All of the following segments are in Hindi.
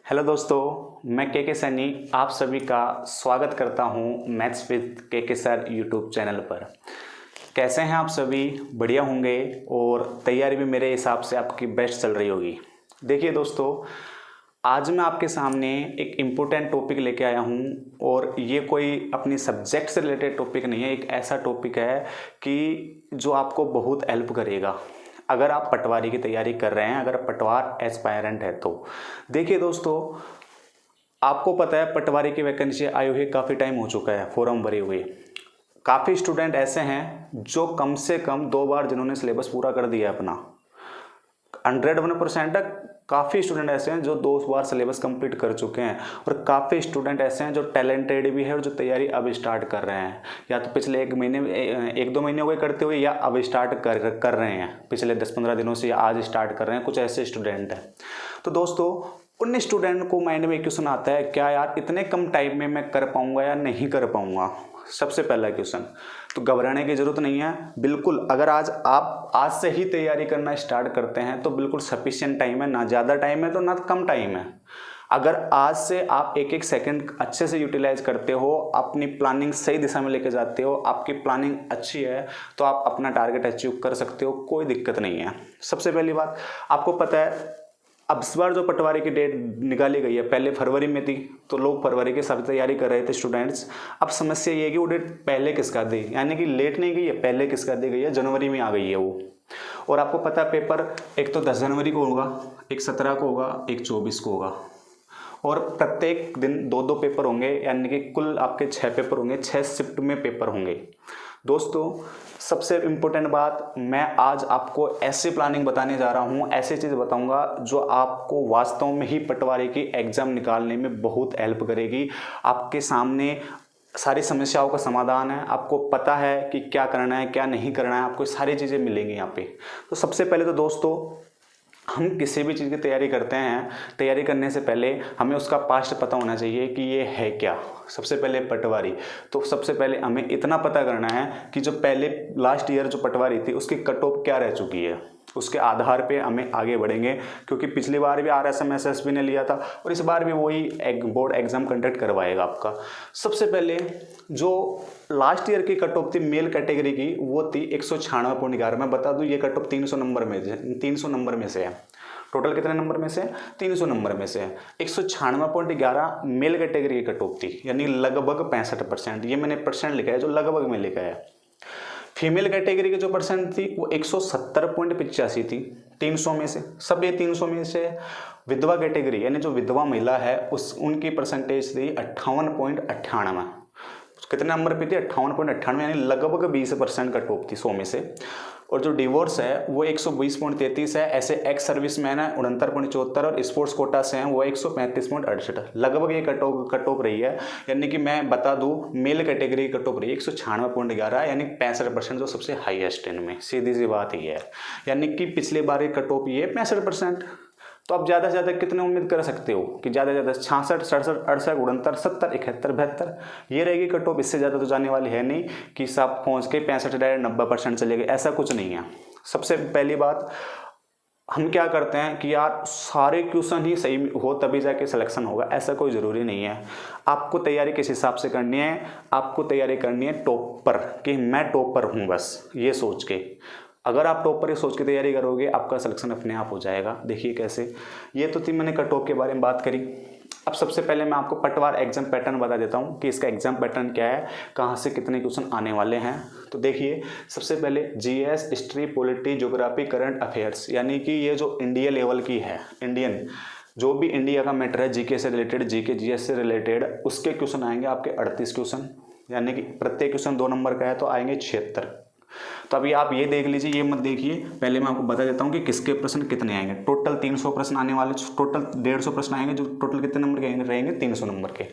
हेलो दोस्तों, मैं के सैनी आप सभी का स्वागत करता हूं मैथ्स विद के सर यूट्यूब चैनल पर। कैसे हैं आप सभी? बढ़िया होंगे और तैयारी भी मेरे हिसाब से आपकी बेस्ट चल रही होगी। देखिए दोस्तों, आज मैं आपके सामने एक इम्पोर्टेंट टॉपिक लेके आया हूं और ये कोई अपनी सब्जेक्ट से रिलेटेड टॉपिक नहीं है। एक ऐसा टॉपिक है कि जो आपको बहुत हेल्प करेगा अगर आप पटवारी की तैयारी कर रहे हैं, अगर पटवार एस्पायरेंट है तो। देखिए दोस्तों, आपको पता है पटवारी की वैकेंसी आई हुई काफ़ी टाइम हो चुका है, फॉर्म भरे हुए। काफ़ी स्टूडेंट ऐसे हैं जो कम से कम 2 बार जिन्होंने सिलेबस पूरा कर दिया अपना 101% तक। काफ़ी स्टूडेंट ऐसे हैं जो 2 बार सिलेबस कंप्लीट कर चुके हैं और काफ़ी स्टूडेंट ऐसे हैं जो टैलेंटेड भी है और जो तैयारी अब स्टार्ट कर रहे हैं, या तो पिछले 1-2 महीने हो गए करते हुए, या अब स्टार्ट कर रहे हैं पिछले 10-15 दिनों से, या आज स्टार्ट कर रहे हैं। कुछ ऐसे स्टूडेंट हैं। तो दोस्तों, उन स्टूडेंट को माइंड में एक क्वेश्चन आता है, क्या यार इतने कम टाइम में मैं कर पाऊंगा या नहीं कर पाऊंगा। सबसे पहला क्वेश्चन, तो घबराने की जरूरत नहीं है। बिल्कुल, अगर आप आज से ही तैयारी करना स्टार्ट करते हैं तो बिल्कुल सफिशिएंट टाइम है, ना ज़्यादा टाइम है तो ना कम टाइम है। अगर आज से आप एक एक सेकंड अच्छे से यूटिलाइज करते हो, अपनी प्लानिंग सही दिशा में लेके जाते हो, आपकी प्लानिंग अच्छी है, तो आप अपना टारगेट अचीव कर सकते हो, कोई दिक्कत नहीं है। सबसे पहली बात, आपको पता है अब इस बार जो पटवारी की डेट निकाली गई है, पहले फरवरी में थी, तो लोग फरवरी के सब तैयारी कर रहे थे स्टूडेंट्स। अब समस्या ये है कि वो डेट पहले किसका दी, यानी कि लेट नहीं गई है, पहले किसका दी गई है, जनवरी में आ गई है वो। और आपको पता है पेपर एक तो 10 जनवरी को होगा, एक 17 को होगा, एक 24 को होगा, और प्रत्येक दिन 2-2 पेपर होंगे, यानी कि कुल आपके 6 पेपर होंगे, 6 शिफ्ट में पेपर होंगे। दोस्तों, सबसे इम्पोर्टेंट बात, मैं आज आपको ऐसी प्लानिंग बताने जा रहा हूँ, ऐसी चीज़ बताऊँगा जो आपको वास्तव में ही पटवारी की एग्ज़ाम निकालने में बहुत हेल्प करेगी। आपके सामने सारी समस्याओं का समाधान है, आपको पता है कि क्या करना है क्या नहीं करना है, आपको सारी चीज़ें मिलेंगी यहाँ पे। तो सबसे पहले तो दोस्तों, हम किसी भी चीज़ की तैयारी करते हैं, तैयारी करने से पहले हमें उसका पास्ट पता होना चाहिए कि ये है क्या। सबसे पहले पटवारी, तो सबसे पहले हमें इतना पता करना है कि जो पहले लास्ट ईयर जो पटवारी थी उसकी कट ऑफ क्या रह चुकी है, उसके आधार पे हमें आगे बढ़ेंगे। क्योंकि पिछली बार भी RSM-SSB ने लिया था और इस बार भी वही बोर्ड एग्जाम कंडक्ट करवाएगा आपका। सबसे पहले जो लास्ट ईयर की कट ऑफ थी मेल कैटेगरी की, वो थी 196.11। मैं बता दूं, ये कट ऑफ 300 नंबर में से है। टोटल कितने नंबर में से? 300 नंबर में से है। 196.11 मेल कैटेगरी की कट ऑफ थी, यानी लगभग 65%। ये मैंने परसेंट लिखा है, जो लगभग में लिखा है। फीमेल कैटेगरी की जो परसेंट थी वो 170.85 थी 300 में से। सब ये 300 में से। विधवा कैटेगरी, यानी जो विधवा महिला है, उनकी परसेंटेज थी 58.98। कितने नंबर पे थी? 58.98, यानी लगभग 20% कट ऑफ थी 100 में से। और जो डिवोर्स है वो 120.33 है। ऐसे एक्स सर्विसमैन है 69.74, और स्पोर्ट्स कोटा से हैं वो 135.68। लगभग ये कट ऑफ रही है, यानी कि मैं बता दूं मेल कैटेगरी कट ऑफ रही है 196.11, यानी 65%, जो सबसे हाईएस्ट इनमें। सीधी सी बात ये है, यानी कि पिछली बार ये कट ऑफ ये 65%। तो आप ज़्यादा से ज़्यादा कितने उम्मीद कर सकते हो कि ज़्यादा से ज़्यादा 66, 67, 68, 69, 70, 71, 72 ये रहेगी कट ऑफ। इससे ज़्यादा तो जाने वाली है नहीं कि सब पहुँच के 65 डायरेक्ट 90% चले गए, ऐसा कुछ नहीं है। सबसे पहली बात, हम क्या करते हैं कि यार सारे क्वेश्चन ही सही हो तभी जाके सिलेक्शन होगा, ऐसा कोई ज़रूरी नहीं है। आपको तैयारी किस हिसाब से करनी है? आपको तैयारी करनी है टॉपर, कि मैं टॉपर हूँ, बस ये सोच के। अगर आप टॉपर ये सोच के तैयारी करोगे, आपका सिलेक्शन अपने आप हो जाएगा। देखिए कैसे। ये तो थी मैंने कट ऑफ के बारे में बात करी। अब सबसे पहले मैं आपको पटवार एग्जाम पैटर्न बता देता हूँ कि इसका एग्जाम पैटर्न क्या है, कहाँ से कितने क्वेश्चन आने वाले हैं। तो देखिए, सबसे पहले GS, history, polity, geography, current affairs, यानी कि ये जो इंडिया लेवल की है, इंडियन जो भी इंडिया का मैटर है, जीके से रिलेटेड, जीके GS से रिलेटेड, उसके क्वेश्चन आएंगे आपके 38 क्वेश्चन, यानी कि प्रत्येक क्वेश्चन 2 नंबर का है, तो आएंगे 76। तो अभी आप ये देख लीजिए, ये मत देखिए, पहले मैं आपको बता देता हूँ कि किसके प्रश्न कितने आएंगे। टोटल 300 प्रश्न आने वाले, टोटल 150 प्रश्न आएंगे, जो टोटल कितने नंबर के रहेंगे? 300 नंबर के।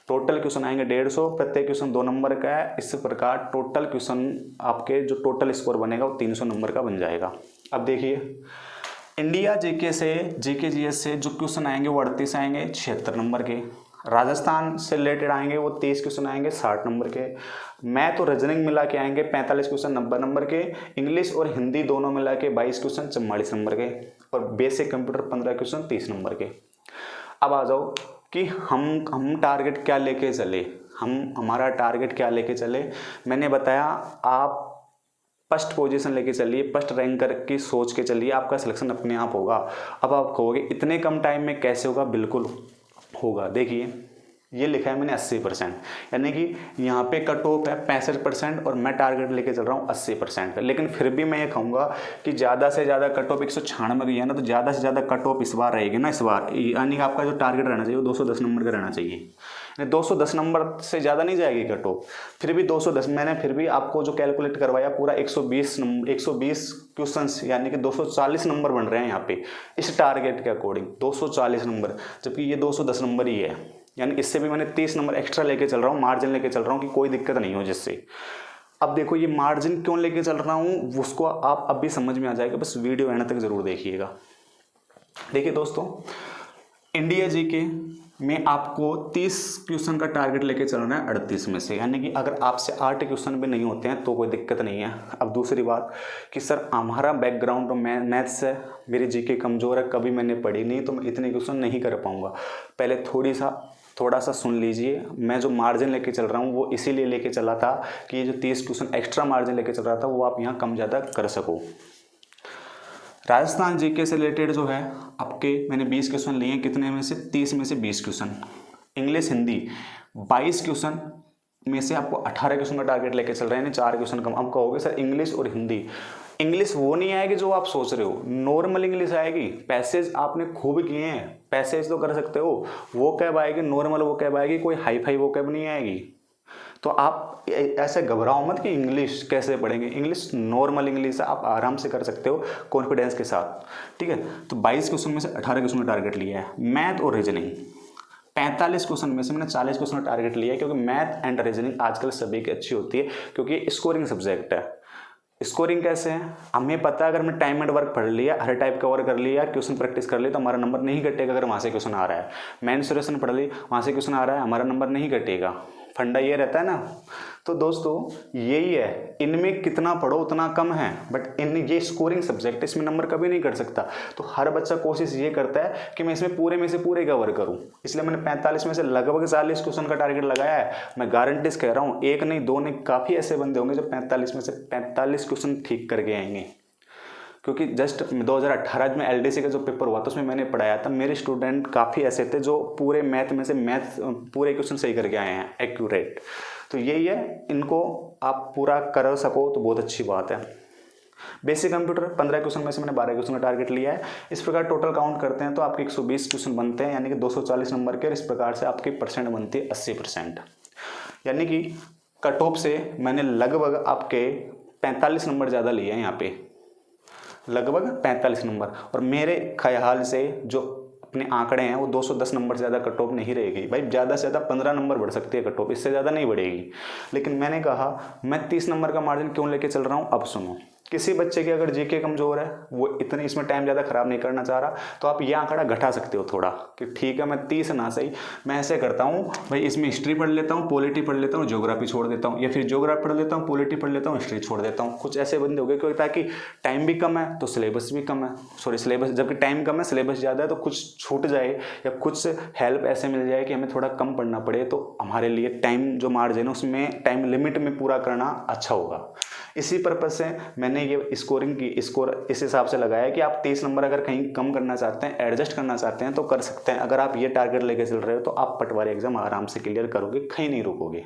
टोटल क्वेश्चन आएंगे 150, प्रत्येक क्वेश्चन 2 नंबर का है। इस प्रकार टोटल क्वेश्चन आपके जो टोटल स्कोर बनेगा वो 300 नंबर का बन जाएगा। अब देखिए, इंडिया जीके से, जीके GS से जो क्वेश्चन आएंगे वो 38 आएंगे 76 नंबर के। राजस्थान से रिलेटेड आएंगे वो 23 क्वेश्चन आएंगे 60 नंबर के। मैथ और रीजनिंग मिला के आएंगे 45 क्वेश्चन 90 नंबर के। इंग्लिश और हिंदी दोनों मिला के 22 क्वेश्चन 44 नंबर के। और बेसिक कंप्यूटर 15 क्वेश्चन 30 नंबर के। अब आ जाओ कि हम टारगेट क्या लेके चले, हमारा टारगेट क्या लेके चले। मैंने बताया आप फर्स्ट पोजीशन लेके चलिए, फर्स्ट रैंकर की सोच के चलिए, आपका सिलेक्शन अपने आप होगा। अब आप कहोगे इतने कम टाइम में कैसे होगा, बिल्कुल होगा। देखिए ये लिखा है मैंने 80%, यानी कि यहाँ पे कट ऑफ है 65% और मैं टारगेट लेके चल रहा हूँ 80% का। लेकिन फिर भी मैं ये कहूँगा कि ज़्यादा से ज़्यादा कट ऑफ 196 गई है ना, तो ज़्यादा से ज़्यादा कट ऑफ इस बार रहेगी ना, इस बार, यानी कि आपका जो टारगेट रहना चाहिए वो 210 नंबर का रहना चाहिए। 210 नंबर से ज़्यादा नहीं जाएगी कट ऑफ, फिर भी 210। मैंने फिर भी आपको जो कैलकुलेट करवाया पूरा 120 क्वेश्चंस, यानी कि 240 नंबर बन रहे हैं यहाँ पे इस टारगेट के अकॉर्डिंग, 240 नंबर, जबकि ये 210 नंबर ही है। यानी इससे भी मैंने 30 नंबर एक्स्ट्रा लेके चल रहा हूँ, मार्जिन लेके चल रहा हूँ कि कोई दिक्कत नहीं हो जिससे। अब देखो ये मार्जिन क्यों लेके चल रहा हूँ उसको आप अब भी समझ में आ जाएगा, बस वीडियो एंड तक जरूर देखिएगा। देखिए दोस्तों, इंडिया जीके में आपको 30 क्वेश्चन का टारगेट लेके चलना है 38 में से, यानी कि अगर आपसे 8 क्वेश्चन भी नहीं होते हैं तो कोई दिक्कत नहीं है। अब दूसरी बात कि सर हमारा बैकग्राउंड तो मैथ्स है, मेरी जीके कमज़ोर है, कभी मैंने पढ़ी नहीं तो मैं इतने क्वेश्चन नहीं कर पाऊंगा। पहले थोड़ा सा सुन लीजिए। मैं जो मार्जिन लेके चल रहा हूँ वो इसीलिए लेके चला था कि ये जो 30 क्वेश्चन एक्स्ट्रा मार्जिन लेके चल रहा था वो आप यहाँ कम ज़्यादा कर सको। राजस्थान जीके से रिलेटेड जो है आपके मैंने 20 क्वेश्चन लिए हैं, कितने में से 30 में से 20 क्वेश्चन। इंग्लिश हिंदी 22 क्वेश्चन में से आपको 18 क्वेश्चन का टारगेट लेके चल रहे हैं, 4 क्वेश्चन कम। अब कहोगे सर इंग्लिश और हिंदी, इंग्लिश वो नहीं आएगी जो आप सोच रहे हो, नॉर्मल इंग्लिश आएगी। पैसेज आपने खूब किए हैं, पैसेज तो कर सकते हो, वो कैब आएगी नॉर्मल, वो कैब आएगी, कोई हाई फाई वो कैब नहीं आएगी। तो आप ऐसे घबराओ मत कि इंग्लिश कैसे पढ़ेंगे, इंग्लिश नॉर्मल इंग्लिश है, आप आराम से कर सकते हो कॉन्फिडेंस के साथ, ठीक है। तो 22 क्वेश्चन में से 18 क्वेश्चन का टारगेट लिया है। मैथ और रीजनिंग 45 क्वेश्चन में से मैंने 40 क्वेश्चन का टारगेट लिया है, क्योंकि मैथ एंड रीजनिंग आजकल सभी की अच्छी होती है, क्योंकि स्कोरिंग सब्जेक्ट है। स्कोरिंग कैसे है हमें पता है, अगर मैं टाइम एंड वर्क पढ़ लिया, हर टाइप कवर कर लिया, क्वेश्चन प्रैक्टिस कर ली तो हमारा नंबर नहीं घटेगा। अगर वहाँ से क्वेश्चन आ रहा है, मेंसुरेशन पढ़ ली, वहाँ से क्वेश्चन आ रहा है, हमारा नंबर नहीं घटेगा। फंडा ये रहता है ना। तो दोस्तों यही है, इनमें कितना पढ़ो उतना कम है, बट इन ये स्कोरिंग सब्जेक्ट है, इसमें नंबर कभी नहीं कर सकता। तो हर बच्चा कोशिश ये करता है कि मैं इसमें पूरे में से पूरे कवर करूं, इसलिए मैंने 45 में से लगभग 40 क्वेश्चन का टारगेट लगाया है। मैं गारंटी से कह रहा हूँ, एक नहीं दो नहीं, काफ़ी ऐसे बंदे होंगे जो 45 में से 45 क्वेश्चन ठीक करके आएंगे। क्योंकि जस्ट 2018 में एलडीसी का जो पेपर हुआ था उसमें मैंने पढ़ाया था, मेरे स्टूडेंट काफ़ी ऐसे थे जो पूरे मैथ में से पूरे क्वेश्चन सही करके आए हैं एक्यूरेट। तो यही है, इनको आप पूरा कर सको तो बहुत अच्छी बात है। बेसिक कंप्यूटर 15 क्वेश्चन में से मैंने 12 क्वेश्चन का टारगेट लिया है। इस प्रकार टोटल काउंट करते हैं तो आपके 120 क्वेश्चन बनते हैं, यानी कि 240 नंबर के, और इस प्रकार से आपकी परसेंट बनती है 80%। यानी कि कट ऑफ से मैंने लगभग आपके 45 नंबर ज़्यादा लिए हैं यहाँ पे, लगभग 45 नंबर। और मेरे ख्याल से जो अपने आंकड़े हैं वो 210 नंबर ज़्यादा कट ऑफ नहीं रहेगी भाई, ज़्यादा से ज़्यादा 15 नंबर बढ़ सकती है कट ऑफ, इससे ज़्यादा नहीं बढ़ेगी। लेकिन मैंने कहा मैं 30 नंबर का मार्जिन क्यों लेके चल रहा हूँ, अब सुनो। किसी बच्चे की अगर जीके कमजोर है, वो इतने इसमें टाइम ज़्यादा खराब नहीं करना चाह रहा, तो आप ये आंकड़ा घटा सकते हो थोड़ा, कि ठीक है मैं 30 ना सही, मैं ऐसे करता हूँ भाई, इसमें हिस्ट्री पढ़ लेता हूँ, पॉलिटी पढ़ लेता हूँ, ज्योग्राफी छोड़ देता हूँ, या फिर ज्योग्राफी पढ़ लेता हूँ, पॉलिटी पढ़ लेता हूँ, हिस्ट्री छोड़ देता हूँ। कुछ ऐसे बंदे हो गए क्योंकि ताकि टाइम भी कम है तो सिलेबस भी कम है, सॉरी सिलेबस, जबकि टाइम कम है सिलेबस ज़्यादा है, तो कुछ छूट जाए या कुछ हेल्प ऐसे मिल जाए कि हमें थोड़ा कम पढ़ना पड़े, तो हमारे लिए टाइम जो मार्जिन है उसमें टाइम लिमिट में पूरा करना अच्छा होगा। इसी पर्पज से मैंने ये स्कोर इस हिसाब से लगाया कि आप 30 नंबर अगर कहीं कम करना चाहते हैं, एडजस्ट करना चाहते हैं तो कर सकते हैं। अगर आप ये टारगेट लेके चल रहे हो तो आप पटवारी एग्जाम आराम से क्लियर करोगे, कहीं नहीं रुकोगे।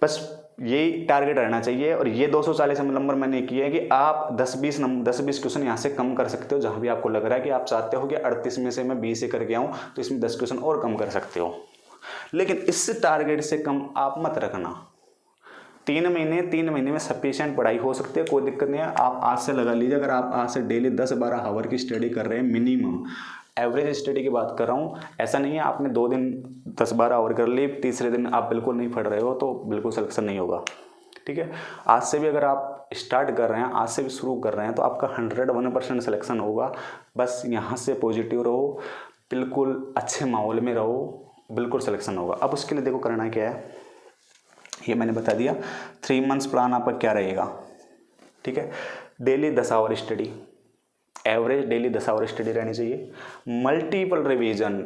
बस यही टारगेट रहना चाहिए। और ये 240 नंबर मैंने किया है कि आप 10-20 क्वेश्चन यहाँ से कम कर सकते हो, जहाँ भी आपको लग रहा है कि आप चाहते हो कि 38 में से मैं 20 से करके आऊँ, तो इसमें 10 क्वेश्चन और कम कर सकते हो। लेकिन इस टारगेट से कम आप मत रखना। 3 महीने में सफिशिएंट पढ़ाई हो सकती है, कोई दिक्कत नहीं है। आप आज से लगा लीजिए, अगर आप आज से डेली 10-12 आवर की स्टडी कर रहे हैं, मिनिमम एवरेज स्टडी की बात कर रहा हूँ, ऐसा नहीं है आपने 2 दिन 10-12 आवर कर ली, तीसरे दिन आप बिल्कुल नहीं पढ़ रहे हो तो बिल्कुल सिलेक्शन नहीं होगा, ठीक है। आज से भी अगर आप स्टार्ट कर रहे हैं, आज से भी शुरू कर रहे हैं, तो आपका 101% सिलेक्शन होगा। बस यहाँ से पॉजिटिव रहो, बिल्कुल अच्छे माहौल में रहो, बिल्कुल सिलेक्शन होगा। अब उसके लिए देखो करना क्या है, ये मैंने बता दिया। 3 मंथ्स प्लान आपका क्या रहेगा, ठीक है। Daily 10 hour study, average daily 10 hour study रहनी चाहिए। Multiple revision,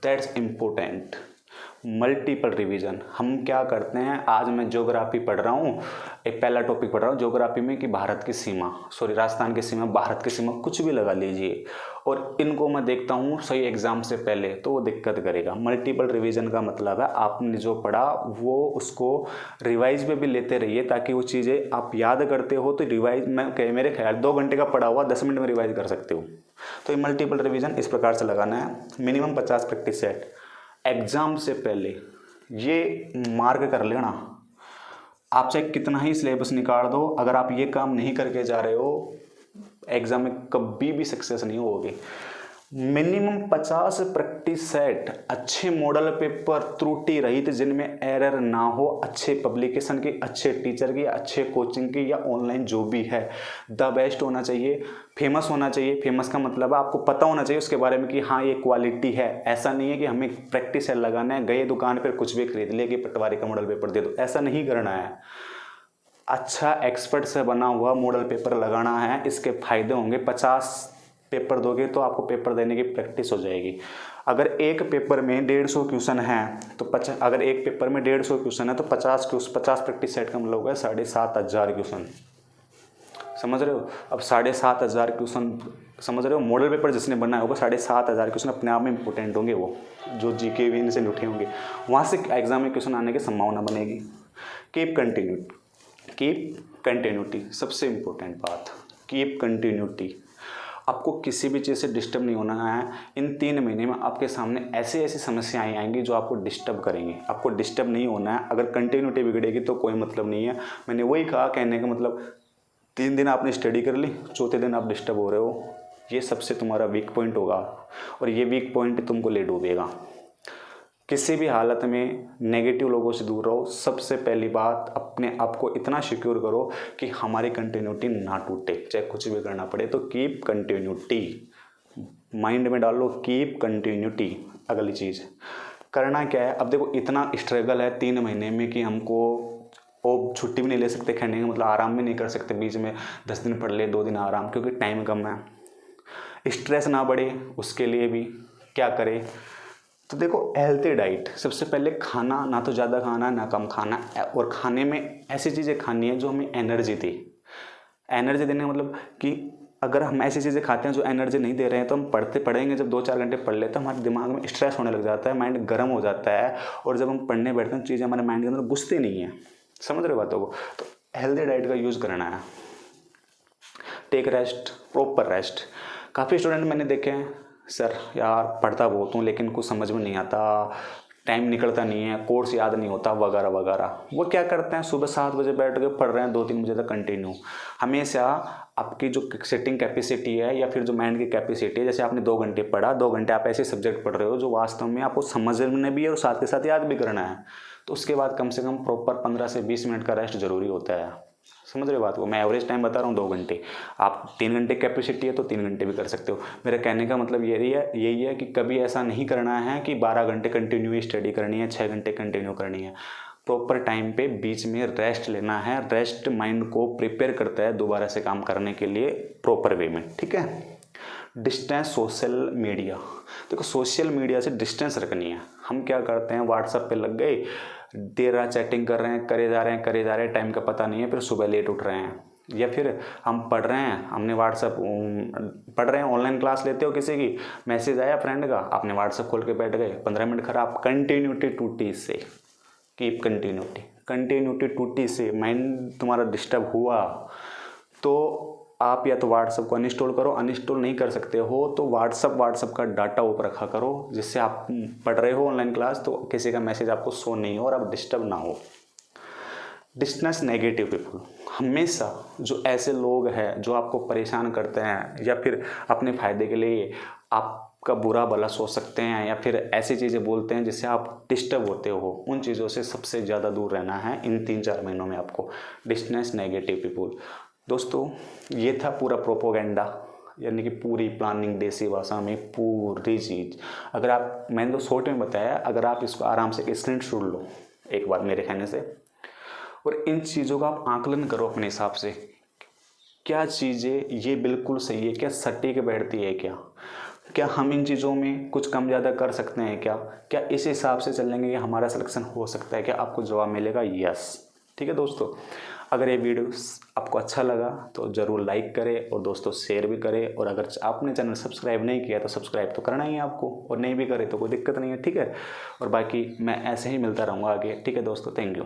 that's important. Multiple revision, हम क्या करते हैं, आज मैं ज्योग्राफी पढ़ रहा हूँ, एक पहला टॉपिक पढ़ रहा हूँ ज्योग्राफी में कि भारत की सीमा, सॉरी राजस्थान की सीमा, भारत की सीमा, कुछ भी लगा लीजिए, और इनको मैं देखता हूँ सही एग्जाम से पहले, तो वो दिक्कत करेगा। मल्टीपल रिवीजन का मतलब है आपने जो पढ़ा वो उसको रिवाइज में भी लेते रहिए, ताकि वो चीज़ें आप याद करते हो तो रिवाइज में, मेरे ख्याल 2 घंटे का पढ़ा हुआ 10 मिनट में रिवाइज कर सकते हो। तो ये मल्टीपल रिवीजन इस प्रकार से लगाना है। मिनिमम 50 प्रैक्टिस सेट एग्जाम से पहले, ये मार्क कर लेना। आप चाहे कितना ही सिलेबस निकाल दो, अगर आप ये काम नहीं करके जा रहे हो, एग्जाम में कभी भी सक्सेस नहीं होगे। मिनिमम 50 प्रैक्टिस सेट, अच्छे मॉडल पेपर, त्रुटि रहित, जिनमें एरर ना हो, अच्छे पब्लिकेशन की, अच्छे टीचर की, अच्छे कोचिंग की, या ऑनलाइन जो भी है, द बेस्ट होना चाहिए। फेमस होना चाहिए। फेमस का मतलब है आपको पता होना चाहिए उसके बारे में कि हाँ ये क्वालिटी है। ऐसा नहीं है कि हमें प्रैक्टिस सेट लगाना है, गए दुकान पर कुछ भी खरीद लिया कि पटवारी का मॉडल पेपर दे दो, ऐसा नहीं करना है। अच्छा एक्सपर्ट से बना हुआ मॉडल पेपर लगाना है। इसके फायदे होंगे, 50 पेपर दोगे तो आपको पेपर देने की प्रैक्टिस हो जाएगी। अगर एक पेपर में 150 क्वेश्चन है तो अगर एक पेपर में 150 क्वेश्चन है तो 50 प्रैक्टिस सेट का मतलब होगा 7,500 क्वेश्चन। समझ रहे हो? अब 7,500 क्वेश्चन, समझ रहे हो? मॉडल पेपर जिसने बनाया होगा 7,500 क्वेश्चन अपने आप में इंपॉर्टेंट होंगे, वो जो जीके भी इनसे उठे होंगे, वहाँ से एग्जाम में क्वेश्चन आने की संभावना बनेगी। कीप कंटिन्यूटी, सबसे इंपॉर्टेंट बात, कीप कंटिन्यूटी। आपको किसी भी चीज़ से डिस्टर्ब नहीं होना है। इन 3 महीने में आपके सामने ऐसी ऐसी समस्याएं आएंगी जो आपको डिस्टर्ब करेंगी, आपको डिस्टर्ब नहीं होना है। अगर कंटिन्यूटी बिगड़ेगी तो कोई मतलब नहीं है। मैंने वही कहा, कहने का मतलब 3 दिन आपने स्टडी कर ली, चौथे दिन आप डिस्टर्ब हो रहे हो, ये सबसे तुम्हारा वीक पॉइंट होगा, और ये वीक पॉइंट तुमको ले डूबेगा। किसी भी हालत में नेगेटिव लोगों से दूर रहो। सबसे पहली बात, अपने आप को इतना सिक्योर करो कि हमारी कंटिन्यूटी ना टूटे, चाहे कुछ भी करना पड़े। तो कीप कंटिन्यूटी, माइंड में डाल लो, कीप कंटिन्यूटी। अगली चीज़ करना क्या है, अब देखो इतना स्ट्रगल है 3 महीने में कि हमको वो छुट्टी भी नहीं ले सकते, कहने का मतलब आराम भी नहीं कर सकते, बीच में 10 दिन पढ़ ले, 2 दिन आराम, क्योंकि टाइम कम है। स्ट्रेस ना बढ़े उसके लिए भी क्या करें, तो देखो हेल्थी डाइट। सबसे पहले खाना, ना तो ज़्यादा खाना ना कम खाना, और खाने में ऐसी चीज़ें खानी है जो हमें एनर्जी दे। एनर्जी देने का मतलब कि अगर हम ऐसी चीज़ें खाते हैं जो एनर्जी नहीं दे रहे हैं तो हम पढ़ेंगे जब 2-4 घंटे पढ़ लेते हैं, हमारे दिमाग में स्ट्रेस होने लग जाता है, माइंड गर्म हो जाता है, और जब हम पढ़ने बैठते हैं चीज़ें हमारे माइंड के अंदर घुसती नहीं है। समझ रहे बातों को? तो हेल्थी डाइट का यूज़ करना है। Take rest, proper rest. काफ़ी स्टूडेंट मैंने देखे हैं, सर यार पढ़ता बहुत हूँ लेकिन कुछ समझ में नहीं आता, टाइम निकलता नहीं है, कोर्स याद नहीं होता, वगैरह वगैरह। वो क्या करते हैं, सुबह 7 बजे बैठ के पढ़ रहे हैं 2-3 बजे तक कंटिन्यू। हमेशा आपकी जो सिटिंग कैपेसिटी है या फिर जो माइंड की कैपेसिटी है, जैसे आपने 2 घंटे पढ़ा, 2 घंटे आप ऐसे सब्जेक्ट पढ़ रहे हो जो वास्तव में आपको समझने भी है और साथ के साथ याद भी करना है, तो उसके बाद कम से कम प्रॉपर 15 से 20 मिनट का रेस्ट जरूरी होता है। समझ रहे हो बात को? मैं एवरेज टाइम बता रहा हूँ 2 घंटे। आप 3 घंटे कैपेसिटी है तो 3 घंटे भी कर सकते हो। मेरा कहने का मतलब यही है कि कभी ऐसा नहीं करना है कि 12 घंटे कंटिन्यू स्टडी करनी है, 6 घंटे कंटिन्यू करनी है। प्रॉपर टाइम पे बीच में रेस्ट लेना है। रेस्ट माइंड को प्रिपेयर करता है दोबारा से काम करने के लिए प्रॉपर वे में, ठीक है। डिस्टेंस सोशल मीडिया, देखो सोशल मीडिया से डिस्टेंस रखनी है। हम क्या करते हैं, व्हाट्सएप पे लग गए, देर रात चैटिंग कर रहे हैं, करे जा रहे हैं, टाइम का पता नहीं है, फिर सुबह लेट उठ रहे हैं। या फिर हम पढ़ रहे हैं, हमने व्हाट्सएप पढ़ रहे हैं, ऑनलाइन क्लास लेते हो किसी की, मैसेज आया फ्रेंड का, आपने व्हाट्सएप खोल के बैठ गए, 15 मिनट खराब। कंटिन्यूटी टूटी इससे, कीप कंटिन्यूटी टूटी से माइंड तुम्हारा डिस्टर्ब हुआ तो आप या तो व्हाट्सएप को अनइंस्टॉल करो, अनइंस्टॉल नहीं कर सकते हो तो व्हाट्सएप का डाटा ऊपर रखा करो, जिससे आप पढ़ रहे हो ऑनलाइन क्लास तो किसी का मैसेज आपको शो नहीं हो और आप डिस्टर्ब ना हो। डिस्टेंस नेगेटिव पीपल, हमेशा जो ऐसे लोग हैं जो आपको परेशान करते हैं या फिर अपने फ़ायदे के लिए आपका बुरा भला सोच सकते हैं या फिर ऐसी चीज़ें बोलते हैं जिससे आप डिस्टर्ब होते हो, उन चीज़ों से सबसे ज़्यादा दूर रहना है इन 3-4 महीनों में आपको। Distance negative people. दोस्तों ये था पूरा प्रोपोगेंडा, यानी कि पूरी प्लानिंग, देसी भाषा में पूरी चीज़। अगर आप, मैंने तो शॉर्ट में बताया, अगर आप इसको आराम से स्क्रीनशॉट लो एक बार मेरे कहने से, और इन चीज़ों का आप आकलन करो अपने हिसाब से क्या चीज़ें ये बिल्कुल सही है, क्या सटीक बैठती है, क्या हम इन चीज़ों में कुछ कम ज़्यादा कर सकते हैं, क्या इस हिसाब से चलेंगे कि हमारा सिलेक्शन हो सकता है, क्या आपको जवाब मिलेगा यस। ठीक है दोस्तों, अगर ये वीडियो आपको अच्छा लगा तो ज़रूर लाइक करें और दोस्तों शेयर भी करें, और अगर आपने चैनल सब्सक्राइब नहीं किया तो सब्सक्राइब तो करना ही है आपको, और नहीं भी करें तो कोई दिक्कत नहीं है। ठीक है, और बाकी मैं ऐसे ही मिलता रहूँगा आगे। ठीक है दोस्तों, थैंक यू।